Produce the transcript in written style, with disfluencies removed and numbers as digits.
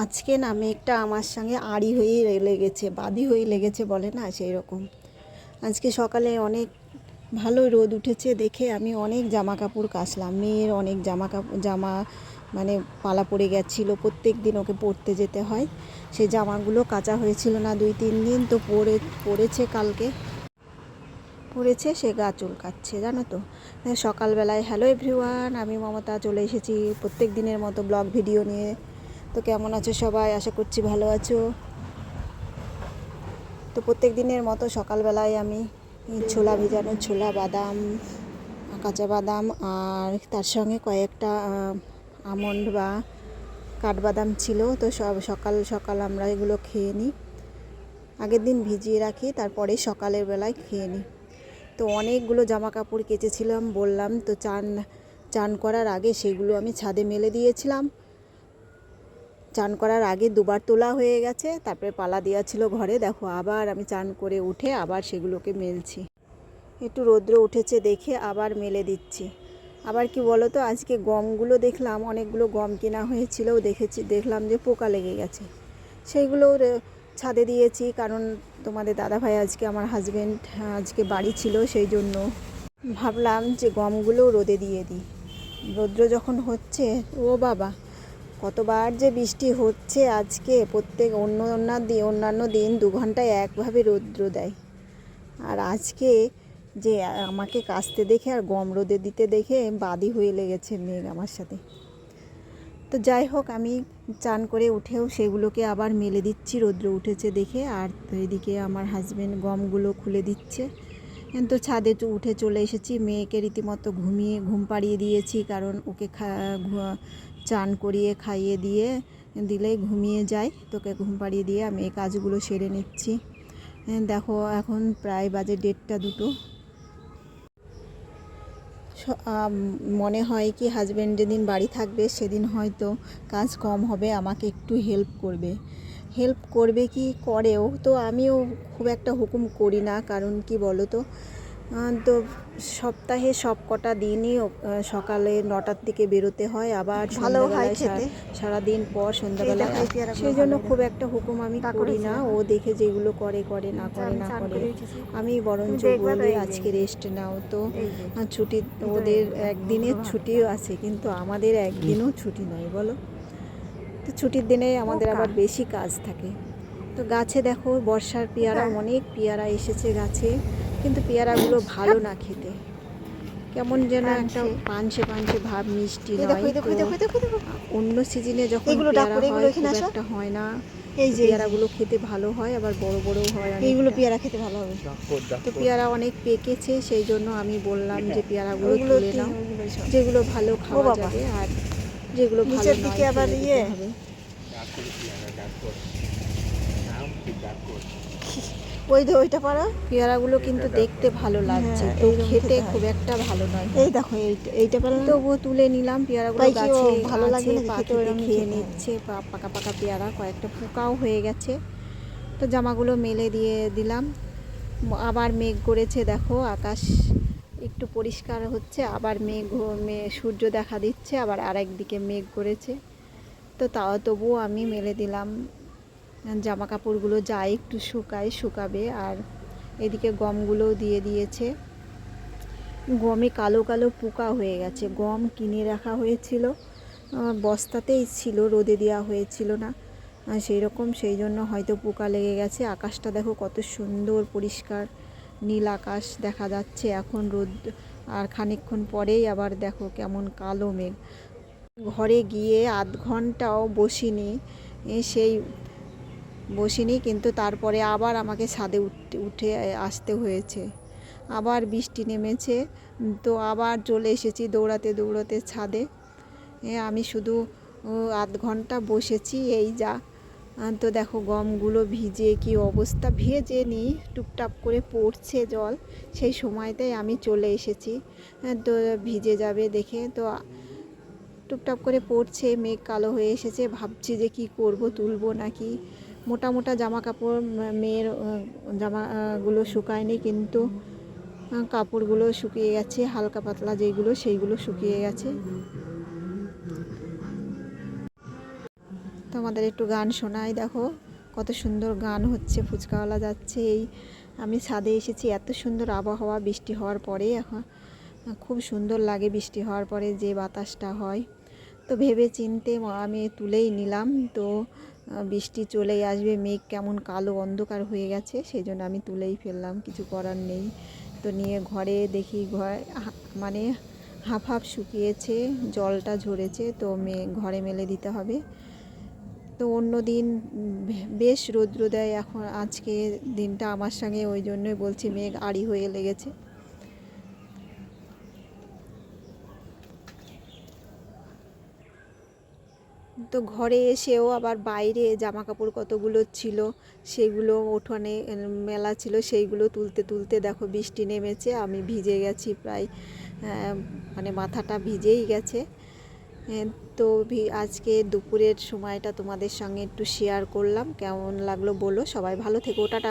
আজকে না মেঘটা আমার সঙ্গে আড়ি হয়েই লেগেছে, বাদী হয়ে লেগেছে বলে না, সেই রকম। আজকে সকালে অনেক ভালো রোদ উঠেছে দেখে আমি অনেক জামা কাপড় কাচলাম। মেয়ের অনেক জামা মানে পালা পড়ে গেছিলো, প্রত্যেক দিন ওকে পরতে যেতে হয়। সেই জামাগুলো কাচা হয়েছিল না 2-3 দিন, তো পড়েছে কালকে পড়েছে, সে গা চুলকাচ্ছে জানো তো। সকালবেলায় হ্যালো এভরিওয়ান, আমি মমতা চলে এসেছি প্রত্যেক দিনের মতো ব্লগ ভিডিও নিয়ে। তো কেমন আছো সবাই? আশা করছি ভালো আছো। তো প্রত্যেক দিনের মতো সকালবেলায় আমি ছোলা ভিজানো ছোলা, বাদাম, কাঁচা বাদাম আর তার সঙ্গে কয়েকটা আমন্ড বা কাঠবাদাম ছিল, তো সব সকাল সকাল আমরা এগুলো খেয়ে নিই। আগের দিন ভিজিয়ে রাখি, তারপরে সকালের বেলায় খেয়ে নিই। তো অনেকগুলো জামা কাপড় কেচেছিলাম বললাম, তো চান করার আগে সেগুলো আমি ছাদে মেলে দিয়েছিলাম। চান করার আগে দুবার তোলা হয়ে গেছে, তারপরে পালা দেওয়া ছিল ঘরে। দেখো আবার আমি চান করে উঠে আবার সেগুলোকে মেলছি। একটু রৌদ্র উঠেছে দেখে আবার মেলে দিচ্ছি। আবার কি বলো তো, আজকে গমগুলো দেখলাম, অনেকগুলো গম কেনা হয়েছিল, দেখলাম যে পোকা লেগে গেছে। সেইগুলো ছাদে দিয়েছি, কারণ তোমাদের দাদাভাই আজকে, আমার হাজব্যান্ড আজকে বাড়ি ছিল, সেই জন্য ভাবলাম যে গমগুলো রোদে দিয়ে দিই। রৌদ্র যখন হচ্ছে, ও বাবা কতবার যে বৃষ্টি হচ্ছে আজকে। প্রত্যেক অন্যান্য দিন 2 ঘন্টায় একভাবে রৌদ্র দেয়, আর আজকে যে আমাকে কাচতে দেখে আর গম রোদে দিতে দেখে বাদী হয়ে লেগেছে মেঘ আমার সাথে। তো যাই হোক, আমি চান করে উঠেও সেগুলোকে আবার মেলে দিচ্ছি রৌদ্র উঠেছে দেখে। আর এদিকে আমার হাজব্যান্ড গমগুলো খুলে দিচ্ছে। তো ছাদে উঠে চলে এসেছি। মেয়েকে রীতিমতো ঘুম পাড়িয়ে দিয়েছি, কারণ ওকে চান করিয়ে খাইয়ে দিলেই ঘুমিয়ে যায়। তোকে ঘুম পাড়িয়ে দিয়ে আমি এই কাজগুলো সেরে নিচ্ছি। দেখো এখন প্রায় বাজে 1:30-2। মনে হয় কি হাজব্যান্ড যেদিন বাড়ি থাকবে সেদিন হয়তো কাজ কম হবে, আমাকে একটু হেল্প করবে কি করেও, তো আমিও খুব একটা হুকুম করি না। কারণ কি বলো তো, তো সপ্তাহে সব কটা দিনই সকালে 9টার দিকে বেরোতে হয়, আবার সন্ধ্যাবেলায় সারাদিন পর সন্ধ্যাবেলায়। সেই জন্য খুব একটা হুকুম আমি করি না। ও দেখে যেগুলো করে না করে আমি বরঞ্চ বলি আজকে রেস্ট নাও। তো ছুটি, ওদের একদিনের ছুটিও আছে, কিন্তু আমাদের একদিনও ছুটি নয় বলো। তো ছুটির দিনে আমাদের আবার বেশি কাজ থাকে। তো গাছে দেখো বর্ষার পেয়ারা, অনেক পেয়ারা এসেছে গাছে, কিন্তু পেয়ারাগুলো ভালো না খেতে, কেমন যেন একটা পানসে ভাব, মিষ্টি নয়। অন্য সিজনে যখন পেয়ারা হয় খুব একটা হয় না। এই যে পেয়ারাগুলো খেতে ভালো হয়, আবার বড় হয়। এইগুলো পেয়ারা খেতে ভালো হবে। তো পেয়ারা অনেক পেকেছে, সেই জন্য আমি বললাম যে পেয়ারাগুলো তুলে নাও, যেগুলো ভালো খাওয়া যাবে, আর যেগুলো ভালো নয় আবার হবে। ওইটা পারা পেয়ারাগুলো কিন্তু দেখতে ভালো লাগছে, তো খেতে খুব একটা ভালো নয়। এই দেখো এইটা পারা, তবুও তুলে নিলাম। পেয়ারাগুলো গাছে ভালো লাগে, পাখিতে খেয়ে নিচ্ছে। পাকা পেয়ারা, কয়েকটা পোকাও হয়ে গেছে। তো জামাগুলো মেলে দিয়ে দিলাম। আবার মেঘ করেছে, দেখো আকাশ একটু পরিষ্কার হচ্ছে, আবার সূর্য দেখা দিচ্ছে, আবার আরেকদিকে মেঘ করেছে। তো তবুও আমি মেলে দিলাম জামা কাপড়গুলো, যা একটু শুকাবে। আর এদিকে গমগুলোও দিয়ে দিয়েছে। গমে কালো পোকা হয়ে গেছে। গম কিনে রাখা হয়েছিল, বস্তাতেই ছিল, রোদে দেওয়া হয়েছিল না সেই জন্য হয়তো পোকা লেগে গেছে। আকাশটা দেখো কত সুন্দর পরিষ্কার নীল আকাশ দেখা যাচ্ছে এখন। রোদ আর খানিকক্ষণ পরেই আবার দেখো কেমন কালো মেঘ। ঘরে গিয়ে আধ ঘন্টাও বসিনি, কিন্তু তারপরে আবার আমাকে ছাদে উঠে আসতে হয়েছে। আবার বৃষ্টি নেমেছে, তো আবার চলে এসেছি দৌড়াতে ছাদে। আমি শুধু আধ ঘন্টা বসেছি, এই যা। তো দেখো গমগুলো ভিজে কি অবস্থা, ভেজে নি, টুপটাপ করে পড়ছে জল, সেই সময়টাই আমি চলে এসেছি। তো ভিজে যাবে দেখে, তো টুপটাপ করে পড়ছে, মেঘ কালো হয়ে এসেছে। ভাবছি যে কি করব, তুলবো নাকি। মোটা জামা কাপড়, মেয়ের জামাগুলো শুকায়নি, কিন্তু কাপড়গুলো শুকিয়ে গেছে, হালকা পাতলা সেইগুলো শুকিয়ে গেছে। তোমাদের একটু গান শোনাই, দেখো কত সুন্দর গান হচ্ছে, ফুচকাওয়ালা যাচ্ছে। এই আমি ছাদে এসেছি, এত সুন্দর আবহাওয়া বৃষ্টি হওয়ার পরে। এখন খুব সুন্দর লাগে বৃষ্টি হওয়ার পরে যে বাতাসটা হয়। তো ভেবে চিন্তে আমি তুলেই নিলাম। তো বৃষ্টি চলেই আসবে, মেঘ কেমন কালো অন্ধকার হয়ে গেছে, সেই জন্য আমি তুলেই ফেললাম, কিছু করার নেই। তো নিয়ে ঘরে দেখি মানে হাফ হাফ শুকিয়েছে, জলটা ঝরেছে, তো ঘরে মেলে দিতে হবে। তো অন্য দিন বেশ রৌদ্র দেয়, এখন আজকে দিনটা আমার সঙ্গে ওই জন্যই বলছি মেঘ আড়ি হয়ে লেগেছে। তো ঘরে এসেও আবার বাইরে জামা কাপড় কতগুলো ছিল, সেগুলো উঠোনে মেলা ছিল, সেইগুলো তুলতে তুলতে দেখো বৃষ্টি নেমেছে, আমি ভিজে গেছি প্রায়, মানে মাথাটা ভিজেই গেছে। তো আজকে দুপুরের সময়টা তোমাদের সঙ্গে একটু শেয়ার করলাম, কেমন লাগলো বলো। সবাই ভালো থেকো, টাটা।